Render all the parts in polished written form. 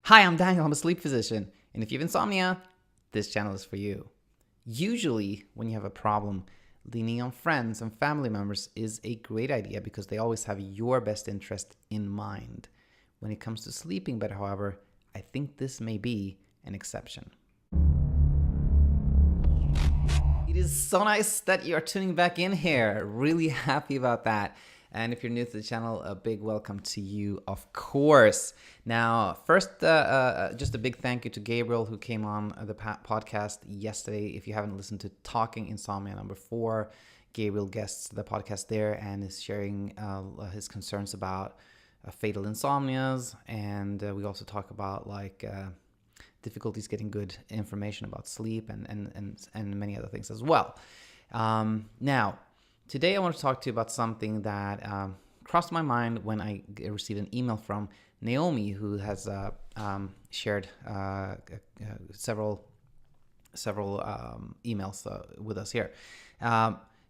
Hi, I'm Daniel. I'm a sleep physician. And if you have insomnia, this channel is for you. Usually, when you have a problem, leaning on friends and family members is a great idea because they always have your best interest in mind. When it comes to sleeping better, however, I think this may be an exception. It is so nice that you're tuning back in here. Really happy about that. And if you're new to the channel, a big welcome to you, of course. Now, first, just a big thank you to Gabriel, who came on the podcast yesterday. If you haven't listened to Talking Insomnia number 4, Gabriel guests the podcast there and is sharing his concerns about fatal insomnias. And we also talk about difficulties getting good information about sleep and many other things as well. Now, today I want to talk to you about something that crossed my mind when I received an email from Naomi, who has shared several emails with us here.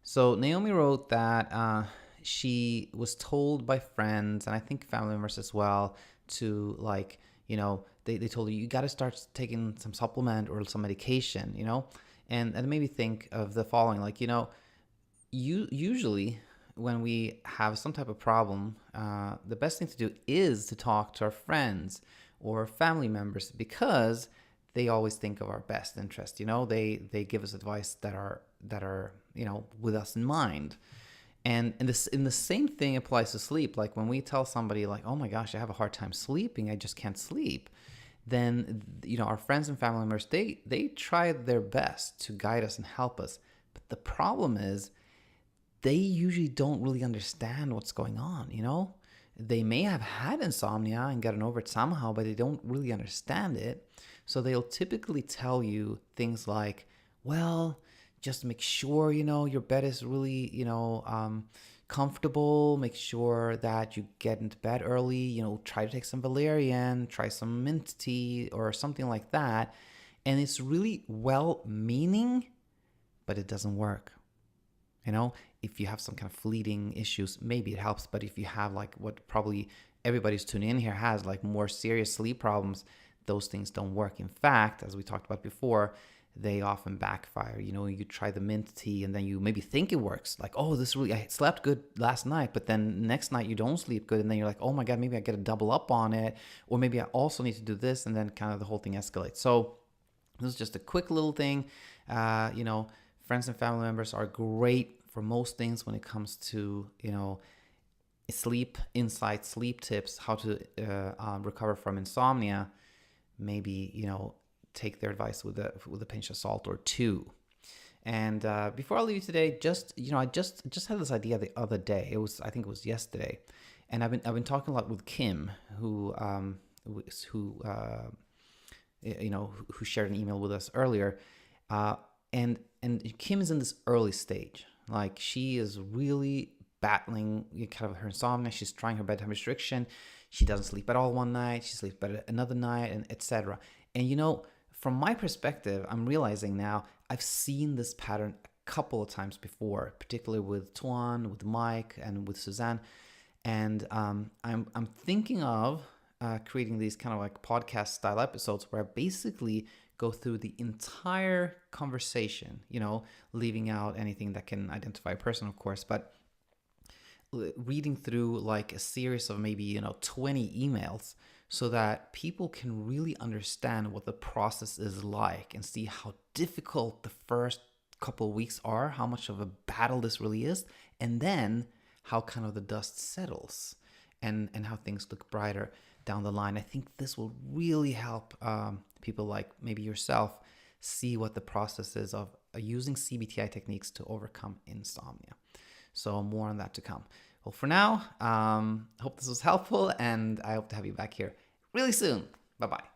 So Naomi wrote that she was told by friends, and I think family members as well, to they told her, you got to start taking some supplement or some medication, and it made me think of the following, usually when we have some type of problem, the best thing to do is to talk to our friends or family members, because they always think of our best interest. They give us advice that are with us in mind. And the same thing applies to sleep. Like when we tell somebody oh my gosh, I have a hard time sleeping, I just can't sleep, then our friends and family members, they try their best to guide us and help us. But the problem is, they usually don't really understand what's going on. They may have had insomnia and gotten over it somehow, but they don't really understand it. So they'll typically tell you things like, well, just make sure your bed is really comfortable. Make sure that you get into bed early. Try to take some valerian, try some mint tea or something like that. And it's really well-meaning, but it doesn't work. If you have some kind of fleeting issues, maybe it helps. But if you have what probably everybody's tuning in here has, more serious sleep problems, those things don't work. In fact, as we talked about before, they often backfire. You try the mint tea and then you maybe think it works. I slept good last night, but then next night you don't sleep good. And then you're like, oh my God, maybe I get a double up on it. Or maybe I also need to do this. And then kind of the whole thing escalates. So this is just a quick little thing. Friends and family members are great for most things when it comes to, sleep insights, sleep tips, how to recover from insomnia. Maybe, take their advice with a pinch of salt or two. And before I leave you today, I just had this idea the other day. I think it was yesterday, and I've been talking a lot with Kim, who shared an email with us earlier, and Kim is in this early stage. She is really battling kind of her insomnia. She's trying her bedtime restriction. She doesn't sleep at all one night. She sleeps better another night, and etc. And from my perspective, I'm realizing now I've seen this pattern a couple of times before, particularly with Tuan, with Mike, and with Suzanne. And I'm thinking of creating these kind of podcast style episodes where I basically go through the entire conversation, leaving out anything that can identify a person, of course, but reading through a series of maybe 20 emails, so that people can really understand what the process is like and see how difficult the first couple of weeks are, how much of a battle this really is, and then how kind of the dust settles and how things look brighter down the line. I think this will really help people like maybe yourself see what the process is of using CBTI techniques to overcome insomnia. So more on that to come. Well, for now, hope this was helpful, and I hope to have you back here really soon. Bye-bye.